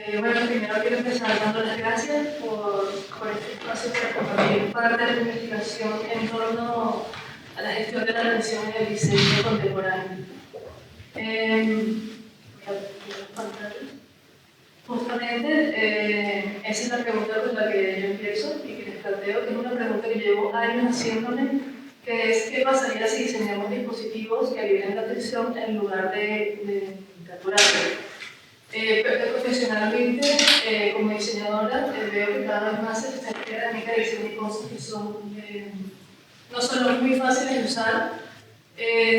Bueno, primero quiero empezar dando las gracias por este espacio para compartir parte de la investigación en torno a la gestión de la atención en el diseño contemporáneo. Justamente, esa es la pregunta con la que yo empiezo y que les planteo, que es una pregunta que llevo años haciéndome, que es ¿qué pasaría si diseñamos dispositivos que liberen la atención en lugar de capturarla? Profesionalmente, como diseñadora, veo que cada vez más se está técnica de diseño de cosas que son no solo muy fáciles de usar,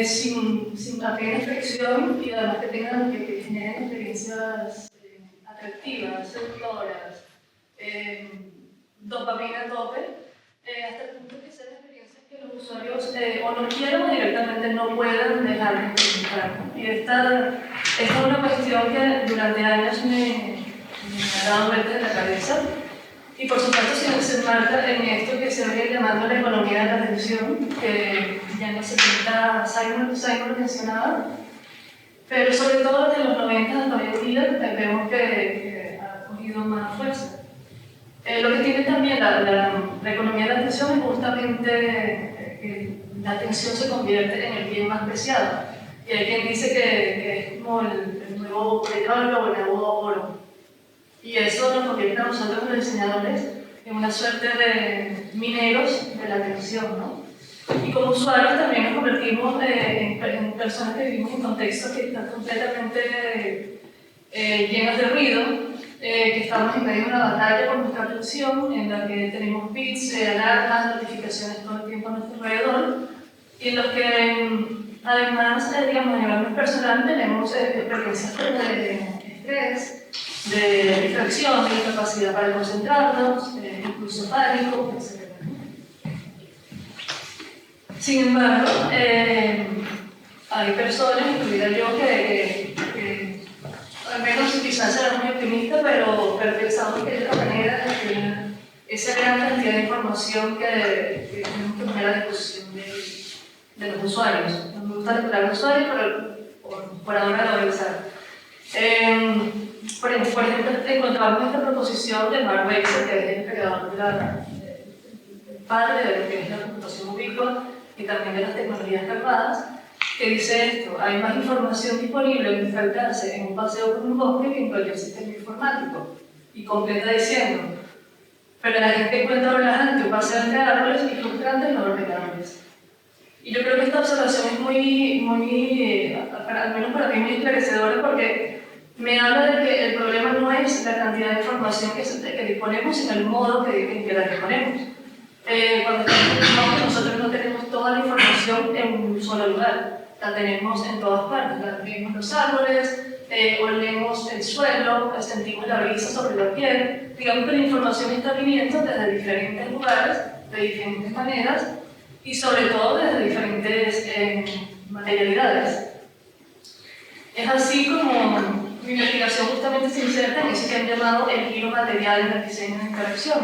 sin apenas fricción y además que generen experiencias atractivas, seductoras, dopamina a tope, hasta el punto que sean experiencias que los usuarios o no quieran o directamente no puedan dejar de experimentar. Y esta es una cuestión que durante años me ha dado vueltas en la cabeza y por supuesto se enmarca en esto que se viene llamando la economía de la atención, que ya en los 70 Simon lo mencionaba, pero sobre todo desde los 90 hasta hoy en día vemos que ha cogido más fuerza. Lo que tiene también la economía de la atención es justamente que la atención se convierte en el bien más preciado. Y hay quien dice que es como el nuevo petróleo o el nuevo oro. Y eso nos convierte a nosotros los diseñadores en una suerte de mineros de la atención, ¿no? Y como usuarios también nos convertimos en personas que vivimos en contextos que están completamente llenos de ruido, que estamos en medio de una batalla por nuestra atención, en la que tenemos bits, alarmas, notificaciones todo el tiempo a nuestro alrededor, y en los que además, digamos, a nivel personal tenemos experiencias de estrés, de distracción, de incapacidad para concentrarnos, incluso pánico, etc. Sin embargo, hay personas, incluida yo, que al menos quizás será muy optimista, pero pensamos que hay otra manera de tener esa gran cantidad de información que tenemos que poner a disposición de los usuarios. No me gusta la palabra usuario, pero por ahora la voy a usar. Por ejemplo, encontramos esta proposición de Mark Weixler, que es el creador del padre de lo que es la computación ubicua y también de las tecnologías calmadas, que dice esto: hay más información disponible en descargarse en un paseo por un bosque que en cualquier sistema informático. Y completa diciendo: pero la gente encuentra relajante un paseo entre árboles y frustrante en los ordenadores. Y yo creo que esta observación es muy, al menos para mí, muy esclarecedora, porque me habla de que el problema no es la cantidad de información que disponemos, sino el modo en que la disponemos. Cuando estamos, nosotros no tenemos toda la información en un solo lugar, la tenemos en todas partes, la vemos los árboles, olemos el suelo, sentimos la brisa sobre la piel. Digamos que la información está viniendo desde diferentes lugares, de diferentes maneras, y sobre todo desde diferentes materialidades. Es así como mi investigación justamente se inserta en eso que han llamado el giro material en el diseño de interacción.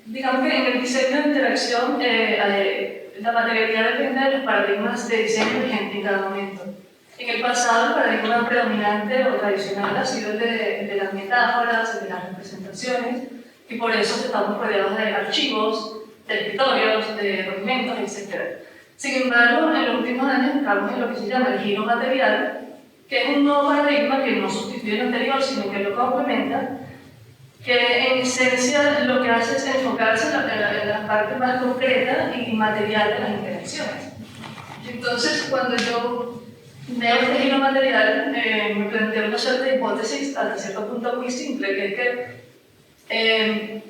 Digamos que en el diseño de interacción la materialidad depende de los paradigmas de diseño vigentes en cada momento. En el pasado el paradigma predominante o tradicional ha sido el de las metáforas, el de las representaciones, y por eso estamos rodeados de archivos, de escritorios, de documentos, etc. Sin embargo, en los últimos años entramos en lo que se llama el giro material, que es un nuevo paradigma que no sustituye el anterior, sino que lo complementa, que en esencia lo que hace es enfocarse en la parte más concreta y material de las interacciones. Entonces, cuando yo veo este giro material, me planteo una cierta hipótesis hasta cierto punto muy simple, que es que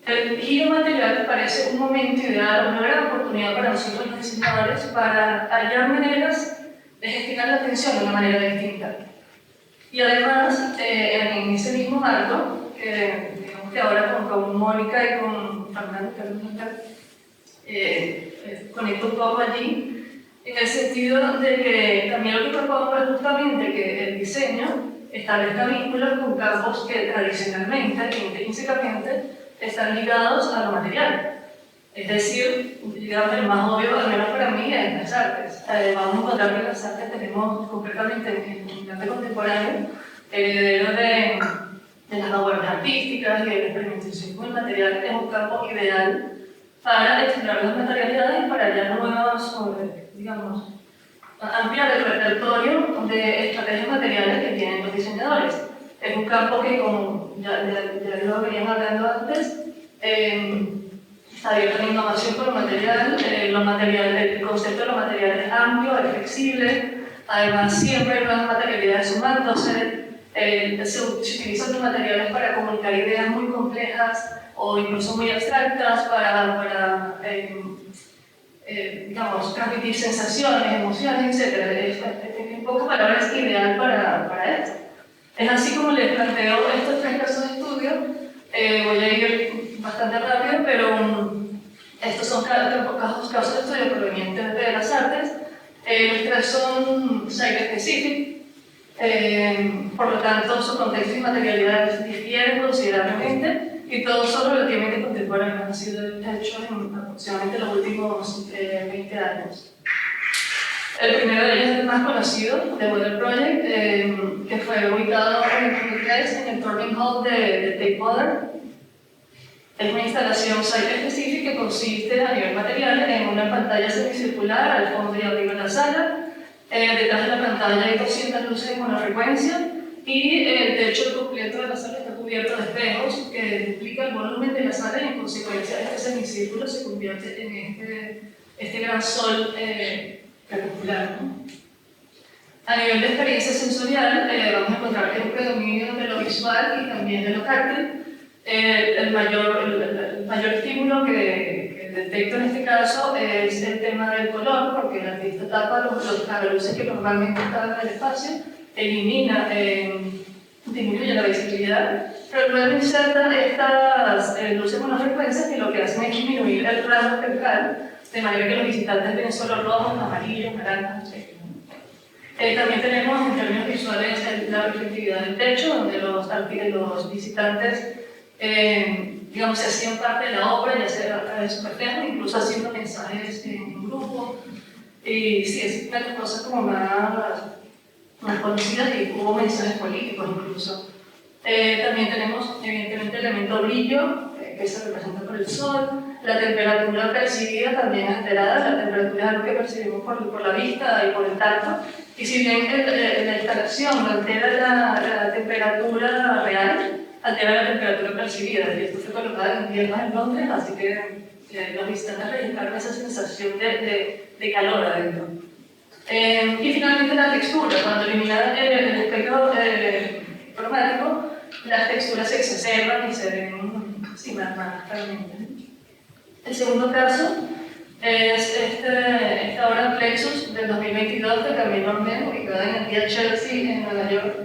el giro material parece un momento ideal, una gran oportunidad para nosotros los diseñadores para hallar maneras de gestionar la atención de una manera distinta. Y además, en ese mismo marco, digamos que ahora con Mónica y con Fernando, conecto un poco allí, en el sentido de que también lo que propongo es justamente que el diseño establezca vínculos con campos que tradicionalmente e intrínsecamente están ligados a lo material. Es decir, digamos, el más obvio, al menos para mí, es las artes. Vamos a encontrar que las artes tenemos concretamente en el arte contemporáneo heredero de las vanguardias artísticas y de la experimentación con el material, es un campo ideal para explorar las materialidades y para hallar nuevas, digamos, ampliar el repertorio de estrategias materiales que tienen los diseñadores. Es un campo que, como ya lo venían hablando antes, está abierto a la innovación con el material. El concepto de los materiales es amplio, es flexible, además siempre hay nuevas materialidades sumándose. Se utilizan los materiales para comunicar ideas muy complejas o incluso muy abstractas, para digamos, transmitir sensaciones, emociones, etc. En pocas palabras, es ideal para esto. Es así como les planteo estos 3 casos de estudio. Voy a ir bastante rápido, pero estos son casos de estudio provenientes de las artes. Los 3 son site-specific, por lo tanto su contexto y materialidades difieren considerablemente y todos son relativamente contemporáneos, han sido hechos en aproximadamente los últimos 20 años. El primero de ellos es el más conocido, The Weather Project, que fue ubicado en 2003 en el Turbine Hall de Tate Modern. Es una instalación site-specific que consiste a nivel material en una pantalla semicircular al fondo y arriba de la sala. Detrás de la pantalla hay 200 luces en monofrecuencia y el techo completo de la sala está cubierto de espejos que duplica el volumen de la sala y en consecuencia este semicírculo se convierte en este gran sol crepuscular, ¿no? A nivel de experiencia sensorial, vamos a encontrar que hay un predominio de lo visual y también de lo táctil. El mayor estímulo que detecto en este caso es el tema del color, porque el artista tapa las luces que normalmente estaban en el espacio, elimina, disminuye la visibilidad, pero luego inserta estas luces monofrecuencias que lo que hacen es disminuir el rango espectral, de manera que los visitantes ven solo rojos, amarillos, naranjas, etc. También tenemos en términos visuales la reflectividad del techo, donde los visitantes digamos, se hacían parte de la obra, ya sea a través de su reflejo, incluso haciendo mensajes en grupo. Y sí, es una de las cosas como más conocidas, y hubo mensajes políticos incluso. También tenemos, evidentemente, el elemento brillo, que se representa por el sol. La temperatura percibida también alterada, la temperatura es algo que percibimos por la vista y por el tacto. Y si bien la instalación altera la temperatura real, altera la temperatura percibida, y esto fue colocado en invierno en Londres, así que los visitantes registraron esa sensación de calor adentro. Y finalmente la textura, cuando eliminan el espectro cromático, las texturas se exacerban y se ven así más claramente. El segundo caso es esta obra Plexus del 2022 de Camille Ormen, ubicada en el día Chelsea, en Nueva York.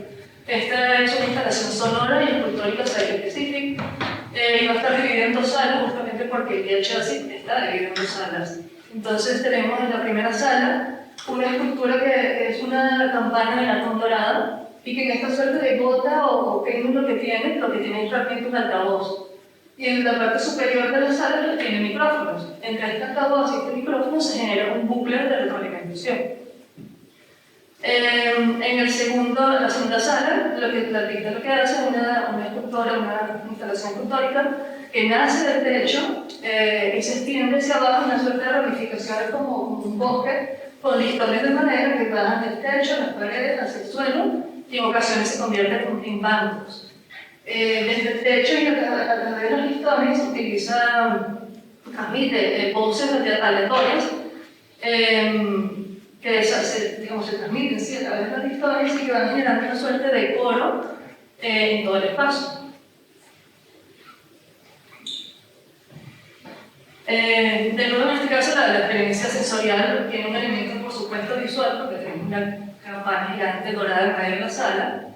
Esta es una instalación sonora y escultórica site-specific, y va a estar dividida en 2 salas justamente porque el día Chelsea está dividido en 2 salas. Entonces tenemos en la primera sala una escultura que es una campana de latón dorado y que en esta suerte de gota o péndulo que tiene, lo que tiene es realmente un altavoz. Y en la parte superior de la sala tiene micrófonos. Entre este altavoz y este micrófono se genera un bucle de retroalimentación. En la segunda sala, el artista lo que hace es una instalación escultórica que nace del techo y se extiende hacia abajo en una suerte de ramificaciones como un bosque con listones de madera que bajan del techo, las paredes, hacia el suelo y en ocasiones se convierten en bancos. Desde el techo y a través de los listones transmite voces aleatorias que se transmiten ¿sí? a través de los listones y que van generando una suerte de coro en todo el espacio. De nuevo, en este caso, la experiencia sensorial tiene un elemento, por supuesto, visual, porque tenemos una campana gigante dorada en medio de la sala,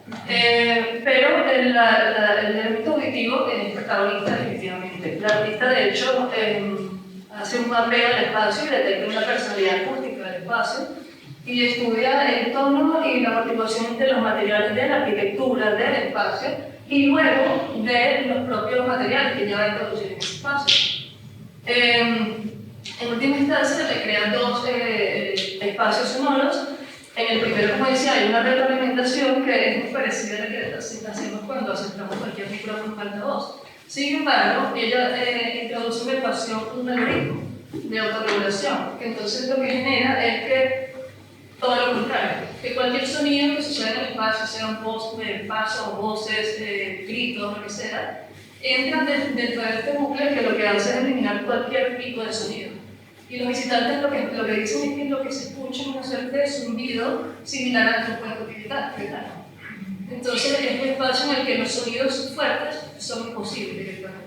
pero el elemento auditivo es protagonista definitivamente. El artista, de hecho, hace un mapeo del espacio y detecta una personalidad acústica del espacio y estudia el tono y la motivación entre los materiales de la arquitectura del espacio y luego de los propios materiales que ya va a introducir en ese espacio. En última instancia, le crean 2 espacios sonoros En el primero, como decía, hay una retroalimentación que es muy parecida a la que hacemos cuando aceptamos cualquier micrófono en altavoz. Sin embargo, ella introduce una ecuación, un algoritmo de autorregulación, que entonces lo que genera es que todo lo contrario, que cualquier sonido que suceda en el espacio, sea un post de paso, voces, gritos, lo que sea, entran dentro de este bucle que lo que hace es eliminar cualquier tipo de sonido. Y los visitantes lo que dicen es que lo que se escucha es una suerte de zumbido similar al que puede utilizar. Entonces es un espacio en el que los sonidos fuertes son imposibles directamente.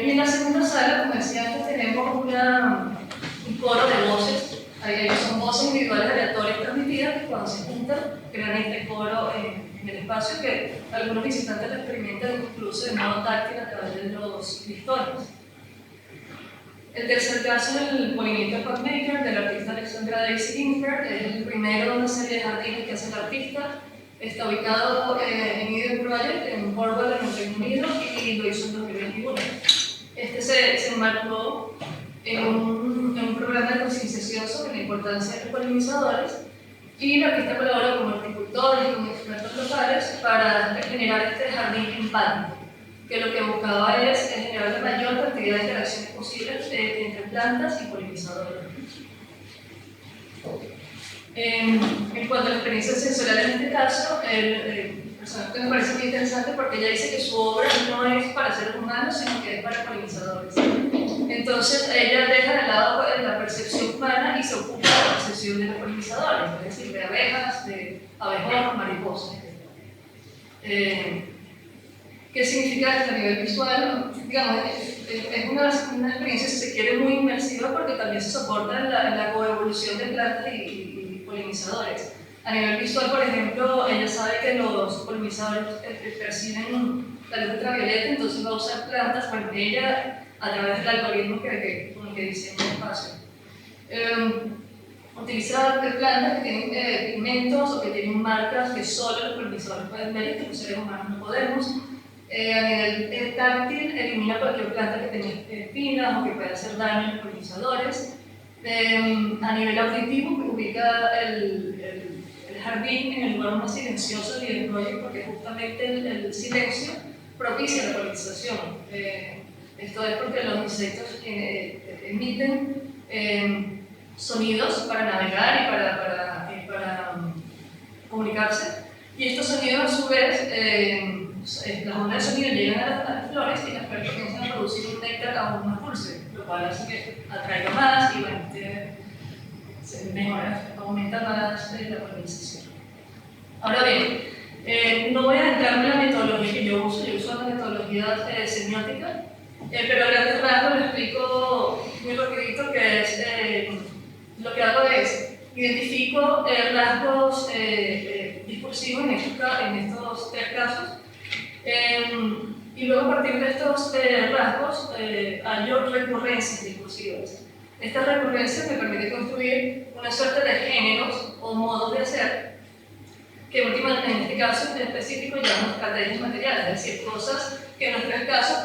Y en la segunda sala, como decía antes, tenemos un coro de voces. Son voces individuales aleatorias transmitidas que cuando se juntan crean este coro en el espacio que algunos visitantes lo experimentan incluso de modo táctil a través de los listones. El tercer caso es el Pollinator Pupmaker del artista Alexandra Daisy Ginsberg, es el primero de una serie de jardines que hace el artista. Está ubicado en Eden Project, en Cornwall, en el Reino Unido, y lo hizo en 2021. Este se enmarcó en un programa de concienciación sobre la importancia de los polinizadores, y el artista colabora con horticultores y con expertos locales para generar este jardín empático, que lo que buscaba es generar la mayor cantidad de interacciones posibles entre plantas y polinizadores. En cuanto a la experiencia sensorial en este caso, el personaje me parece muy interesante porque ella dice que su obra no es para seres humanos, sino que es para polinizadores. Entonces ella deja de lado la percepción humana y se ocupa de la percepción de los polinizadores, es decir, de abejas, de abejorros, mariposas. ¿Qué significa esto a nivel visual? Digamos, es una experiencia, si se quiere, muy inmersiva porque también se soporta en la coevolución de plantas y polinizadores. A nivel visual, por ejemplo, ella sabe que los polinizadores perciben la luz ultravioleta, entonces va a usar plantas, bueno, ella, a través del algoritmo con el que diseña el espacio. Utiliza plantas que tienen pigmentos o que tienen marcas que solo los polinizadores pueden ver y que los seres humanos no podemos. A nivel táctil, elimina cualquier planta que tenga espinas o que pueda hacer daño a los polinizadores. A nivel auditivo, ubica el jardín en el lugar más silencioso del Eden Project porque justamente el silencio propicia la polinización. Esto es porque los insectos emiten sonidos para navegar y para comunicarse, y estos sonidos a su vez las ondas de sonido llegan a las flores y las flores comienzan a producir un néctar aún más dulce, lo cual hace que atraiga más y bueno, se mejora, aumenta más la polinización. Ahora bien, no voy a entrarme en la metodología que yo uso la metodología semiótica, pero a grandes rasgos lo explico muy rapidito, que es lo que hago es identifico rasgos discursivos en estos tres casos. Y luego a partir de estos rasgos hallo recurrencias discursivas. Estas recurrencias me permiten construir una suerte de géneros o modos de hacer que últimamente en este caso en específico llamamos estrategias materiales, es decir, cosas que en los tres casos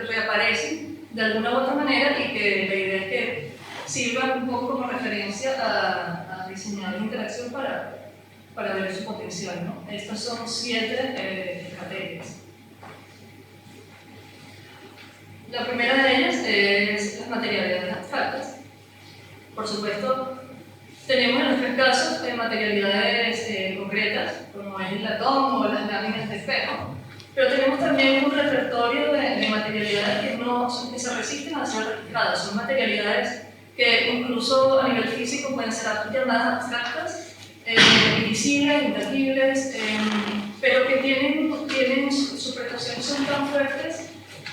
reaparecen de alguna u otra manera y que la idea es que sirvan un poco como referencia a diseñadores de interacción para ver su potencial, ¿no? Estas son 7 estrategias. La primera de ellas es las materialidades abstractas. Por supuesto, tenemos en los tres casos materialidades concretas, como es el latón o las láminas de espejo, pero tenemos también un repertorio de materialidades que se resisten a ser registradas. Son materialidades que incluso a nivel físico pueden ser llamadas abstractas, invisibles, intangibles, pero que tienen sus prestaciones son tan fuertes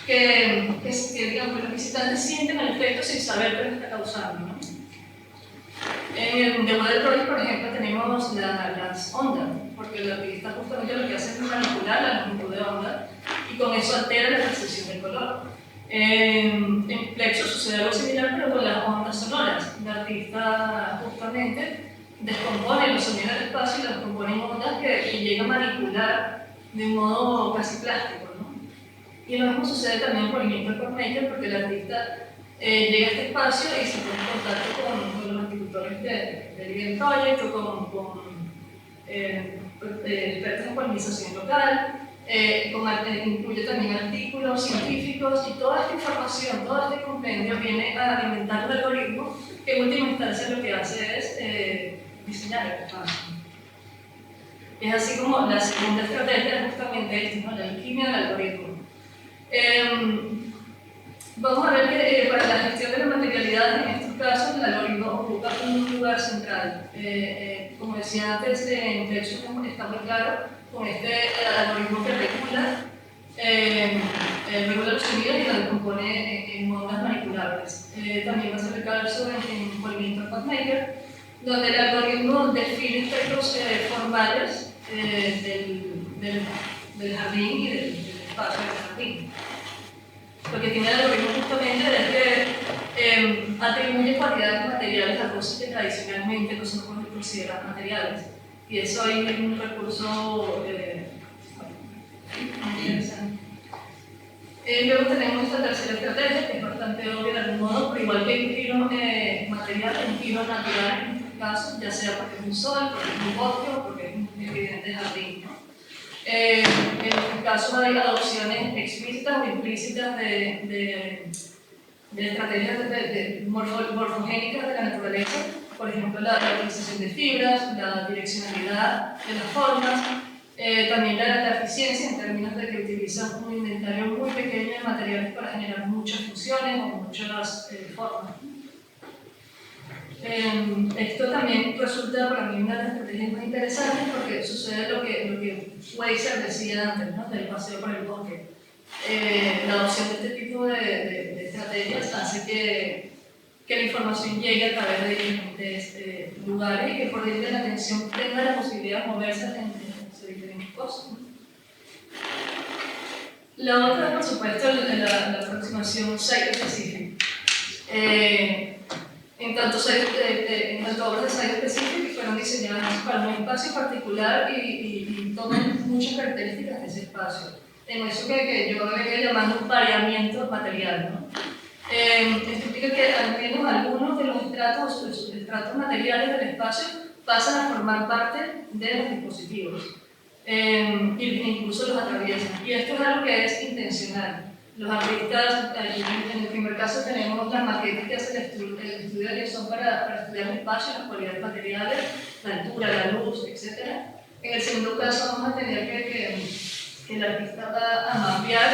que digamos, los visitantes sienten el efecto sin saber qué está causando, ¿no? En el The Weather Project, por ejemplo, tenemos las ondas, porque el artista justamente lo que hace es manipular la longitud de onda y con eso altera la percepción del color. En Plexo sucede algo similar, pero con las ondas sonoras. El artista justamente descompone los sonidos del espacio y los descompone en ondas que llega a manipular de un modo casi plástico, ¿no? Y lo mismo sucede también por Pollinator Pupmaker, porque el artista llega a este espacio y se pone en contacto con los articulares consultores del Living Project o con expertos en polinización local, incluye también artículos científicos y toda esta información, todo este compendio viene a alimentar un algoritmo que en última instancia lo que hace es diseñar el espacio. Es así como la segunda estrategia es justamente esto, ¿no? La alquimia del algoritmo. Vamos a ver que para la gestión de la materialidad, en estos casos, el algoritmo ocupa un lugar central. Como decía antes, en Texas está muy claro con este algoritmo que regula los sonidos y lo descompone en ondas manipulables. También va a ser el caso en Polymeter PathMaker, donde el algoritmo define espectros formales del jardín y del espacio del jardín. Lo que tiene el algoritmo justamente es que atribuye cualidades materiales a cosas que tradicionalmente no se consideran materiales. Y eso hay un recurso muy interesante. Luego tenemos esta tercera estrategia, que es bastante obvia de algún modo, pero igual que hay un giro material, hay un giro natural en este caso, ya sea porque es un sol, porque es un bosque o porque es un evidente jardín, ¿no? En este caso hay adopciones explícitas o implícitas de estrategias morfogénicas de la naturaleza, por ejemplo la utilización de fibras, la direccionalidad de las formas, también la eficiencia en términos de que utilizan un inventario muy pequeño de materiales para generar muchas funciones o muchas formas. Esto también resulta para mí una de las estrategias más interesantes porque sucede lo que Weiser decía antes, ¿no? Del paseo por el bosque. La adopción de este tipo de estrategias hace que la información llegue a través de diferentes lugares y que por ende la atención tenga la posibilidad de moverse entre diferentes cosas, ¿no? La otra, por supuesto, la aproximación site-specific. En tanto obras de site specific fueron diseñadas para un espacio particular y toman muchas características de ese espacio. En eso que yo venía llamando un pareamiento material, ¿no? Esto implica que al menos algunos de los estratos materiales del espacio pasan a formar parte de los dispositivos, incluso los atraviesan. Y esto es algo que es intencional. Los artistas, en el primer caso tenemos las maquetas que hace el estudio que son para estudiar el espacio, las cualidades materiales, la altura, la luz, etc. En el segundo caso vamos a tener que el artista va a mapear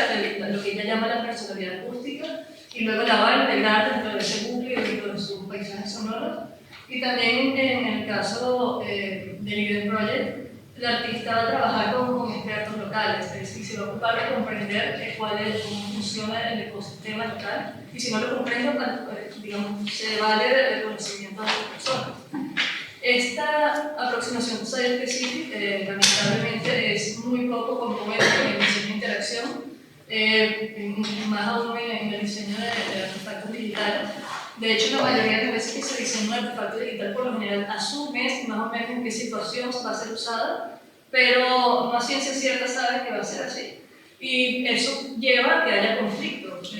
lo que ella llama la personalidad acústica y luego la va a integrar dentro de ese bucle y dentro de sus paisajes sonoros. Y también en el caso del Living Project, el artista va a trabajar con expertos locales, es decir, se va a ocupar de comprender cómo funciona el ecosistema local y si no lo comprende, digamos, se vale del conocimiento de las personas. Esta aproximación site-specific lamentablemente es muy poco común en el diseño de interacción, más aún en el diseño de artefactos digitales. De hecho, la mayoría de las veces que se diseña un artefacto digital, por lo general asumes más o menos en qué situación va a ser usada, pero no a ciencia cierta sabes que va a ser así. Y eso lleva a que haya conflictos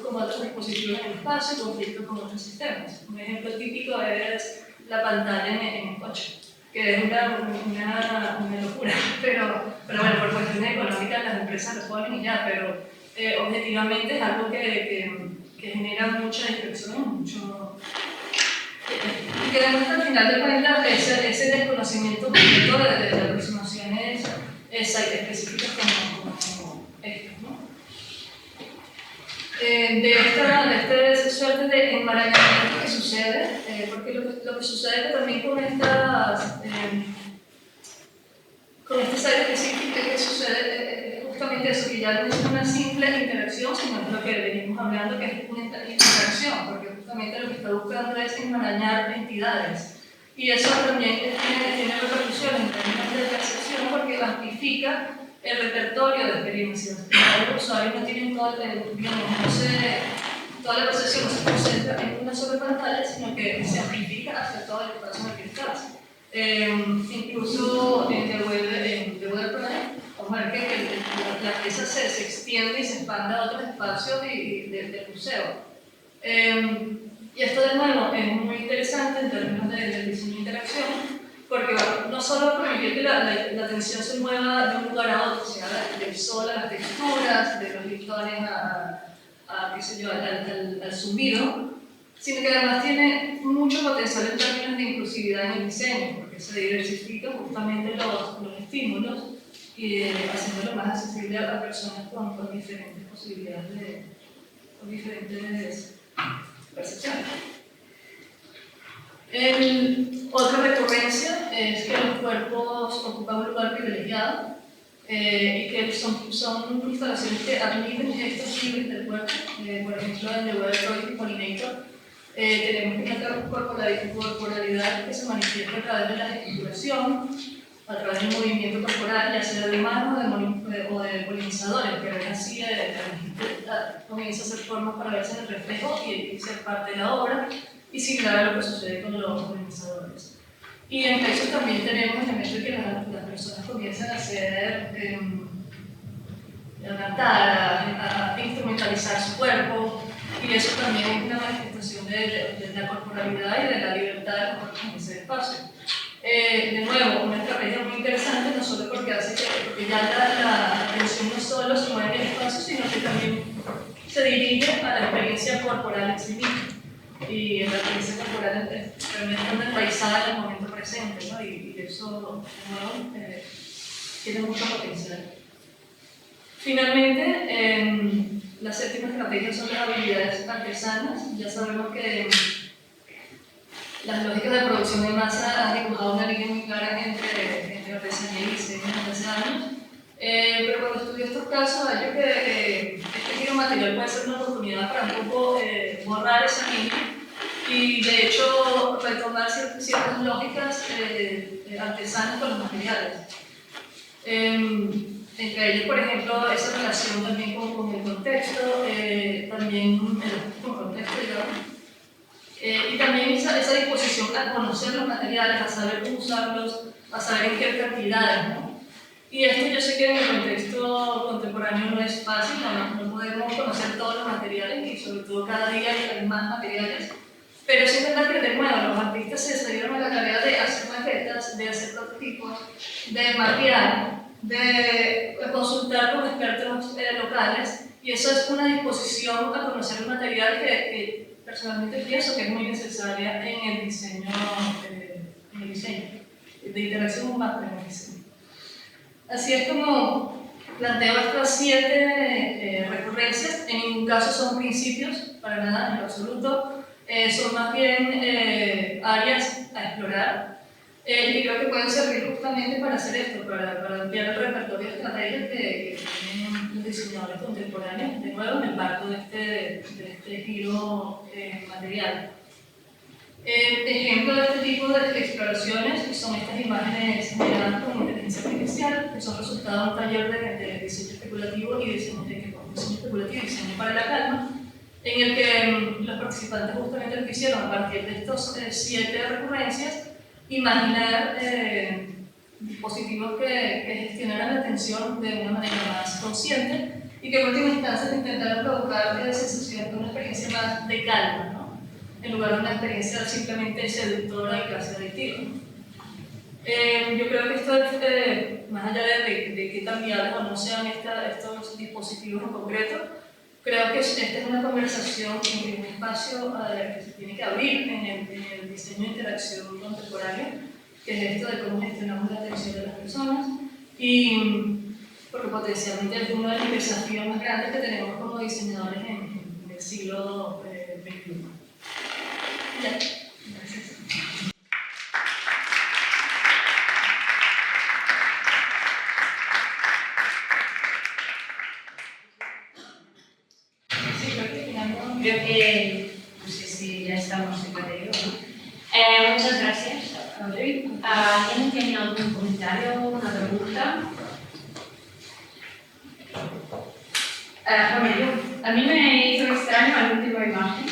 con otros dispositivos en el espacio, conflictos con otros sistemas. Un ejemplo típico es la pantalla en el coche, que es una locura, pero bueno, por cuestiones económicas las empresas lo ponen y ya, pero objetivamente es algo que genera mucha distracción, y que demuestra al final de cuentas ese desconocimiento completo de aproximaciones site-específicas como estas, ¿no? De esta suerte de enmarañamiento que sucede, porque lo que sucede que también con este site específico que sucede justamente eso, que ya no es una simple interacción, sino es lo que venimos hablando, que es una interacción, porque justamente lo que está buscando es enmarañar entidades. Y eso también tiene repercusiones en términos de percepción, porque amplifica el repertorio de experiencias. Los usuarios no tienen toda la percepción no se concentra en una sola pantalla, sino que se amplifica hacia todo el espacio en el que estás. Incluso en The Weather Project, vamos a ver que la pieza se extiende y se expande a otros espacios del museo. Y esto de nuevo es muy interesante en términos de diseño de interacción, porque bueno, no solo permitir que la atención se mueva de un lugar a otro, sino del sol a las texturas, de los listones qué sé yo, al zumbido, sino que además tiene mucho potencial en términos de inclusividad en el diseño, porque se diversifica justamente los estímulos y haciéndolo más accesible a personas con diferentes posibilidades, con diferentes percepciones. Otra recurrencia es que los cuerpos ocupan un lugar privilegiado y que son instalaciones que admiten gestos libres del cuerpo. Por ejemplo, en The Weather Pollinator tenemos una corporalidad que se manifiesta a través de la gesticulación, a través del movimiento corporal, ya sea de manos o de polinizadores, pero es así, comienza a hacer formas para verse en el reflejo y ser parte de la obra, y similar a lo que sucede con los polinizadores. Y en eso también tenemos el hecho de que las personas comienzan a hacer, a cantar, a instrumentalizar su cuerpo, y eso también es una manifestación de la corporalidad y de la libertad de los cuerpos en ese espacio. De nuevo, una estrategia muy interesante, no solo porque hace que ya la atención no solo se mueve en el espacio, sino que también se dirige a la experiencia corporal en sí misma. Y la experiencia corporal realmente está enraizada en el momento presente, ¿no? Y eso, de nuevo, tiene mucho potencial. Finalmente, la séptima estrategia son las habilidades artesanas. Ya sabemos que las lógicas de producción de masa han dibujado una línea muy clara entre artesanía y diseño desde hace años. Pero cuando estudio estos casos, hallo que este giro material puede ser una oportunidad para un poco borrar esa línea y, de hecho, retomar ciertas lógicas artesanas con los materiales. Entre ellos, por ejemplo, esa relación también con el contexto, también con contexto, digamos. Y también esa disposición a conocer los materiales, a saber cómo usarlos, a saber en qué cantidades, ¿no? Y esto yo sé que en el contexto contemporáneo no es fácil, no podemos conocer todos los materiales y sobre todo cada día hay más materiales, pero sí es verdad que de nuevo los artistas se dieron a la tarea de hacer maquetas, de hacer prototipos, de mapear, de consultar con expertos locales, y eso es una disposición a conocer el material que personalmente pienso que es muy necesaria en el diseño, de interacción humana en el diseño. Así es como planteo estas 7 recurrencias. En ningún caso son principios, para nada, en lo absoluto. Son más bien áreas a explorar. Y creo que pueden servir justamente para hacer esto, para ampliar el repertorio de estrategias que tienen los diseñadores contemporáneos, de nuevo, en el marco de este giro material. Ejemplo de este tipo de exploraciones son estas imágenes generadas con inteligencia artificial, que son resultado de un taller de diseño especulativo y diseño para la calma, en el que los participantes justamente lo que hicieron a partir de estos 7 recurrencias, imaginar dispositivos que gestionaran la atención de una manera más consciente y que en última instancia intentaron provocar la sensación de una experiencia más de calma, ¿no? En lugar de una experiencia simplemente seductora y casi adictiva. Yo creo que esto es, más allá de qué tan viables o no sean estos dispositivos en concreto, creo que esta es una conversación en un espacio que se tiene que abrir en el diseño de interacción contemporáneo, que es esto de cómo gestionamos la atención de las personas, y porque potencialmente es uno de los desafíos más grandes que tenemos como diseñadores en el siglo XXI. Ya, gracias. Creo que, no sé si ya estamos en material, ¿no? Muchas gracias, Audrey. ¿Alguien tiene algún comentario, una pregunta? A mí me hizo extraño la última imagen,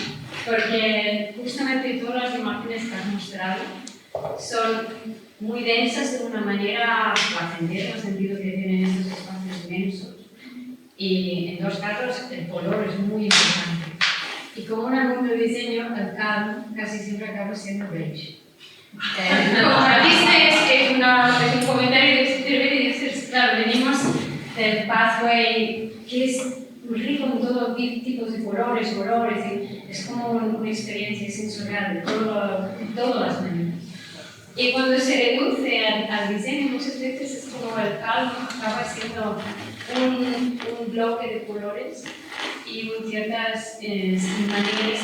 porque justamente todas las imágenes que has mostrado son muy densas de una manera placentera, en el sentido que tienen estos espacios densos. Y en 2 casos el color es muy importante. Y como un alumno de diseño, el CAD casi siempre acaba siendo beige. Como dice, es un comentario que debería decir, claro, venimos del pathway que es rico en todo tipos de colores, y es como una experiencia sensorial de todas las maneras. Y cuando se reduce al diseño, muchas veces es como el calmo acaba siendo un bloque de colores y ciertas maneras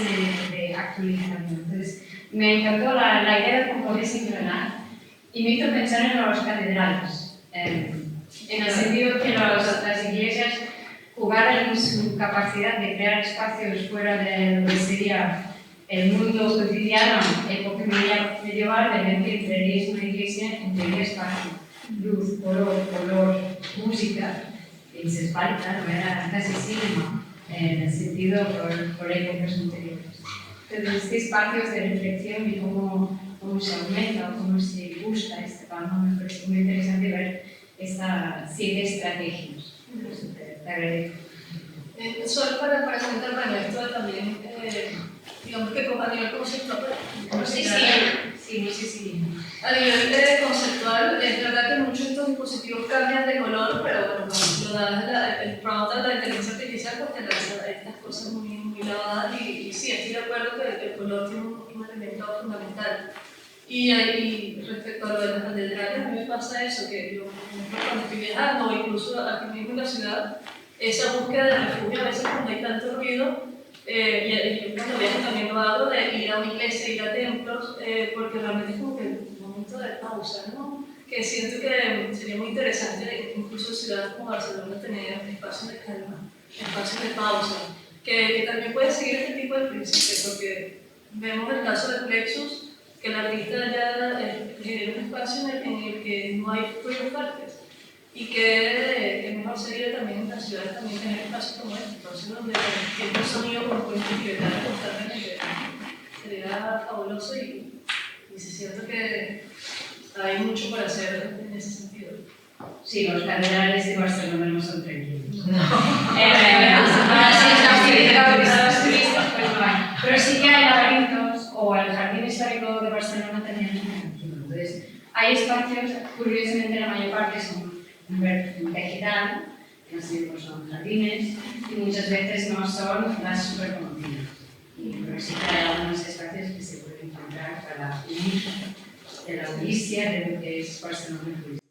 de actualización. Entonces, me encantó la idea de cómo desengranar y me hizo pensar en los catedrales, en el sentido que las iglesias jugaran en su capacidad de crear espacios fuera de lo que sería el mundo cotidiano, época medieval, de ver que entraríais en una iglesia, entraría espacio, luz, color, música, y se falta, no era casi cinema, en el sentido por épocas anteriores. Entonces, este espacios de reflexión y cómo se aumenta o cómo se busca este panorama, me parece muy interesante ver estas 7 estrategias. Te agradezco. Solo para comentar, bueno, esto también, digamos que a nivel conceptual, Sí. A nivel conceptual, es verdad que muchos de estos dispositivos cambian de color, pero bueno, cuando lo das el prompt a la inteligencia artificial, pues te lanza estas cosas muy lavadas y sí, estoy de acuerdo que el color tiene un elemento fundamental. Y respecto a lo de las catedrales, a mí me pasa eso, que yo, cuando estoy viajando o incluso aquí mismo en la ciudad, esa búsqueda de refugio, a veces cuando hay tanto ruido, y yo cuando viajo también lo hago, de ir a una iglesia, ir a templos, porque realmente es como que un momento de pausa, ¿no? Que siento que sería muy interesante, incluso en ciudades como Barcelona, tener espacios de calma, espacios de pausa, que también puede seguir este tipo de principios, porque vemos el caso de Plexus, que el artista ya genera un espacio en el que no hay ruidos fuertes. Y que mejor sería también en las ciudades también tener espacios como este, entonces donde tiene un sonido con puentes tibetanos constantemente. Sería fabuloso y se siento que hay mucho por hacer en ese sentido. Sí, los catedrales de Barcelona no son tranquilos. No. Los turistas pues no hay. Pero sí que hay laberintos o el jardín histórico de Barcelona también es muy tranquilo. Entonces, hay espacios, curiosamente la mayor parte son vegetal, que no son jardines, y muchas veces no son las súper conocidas. Pero sí que hay algunos espacios que se pueden encontrar para unir de la odisea de lo que es Barcelona.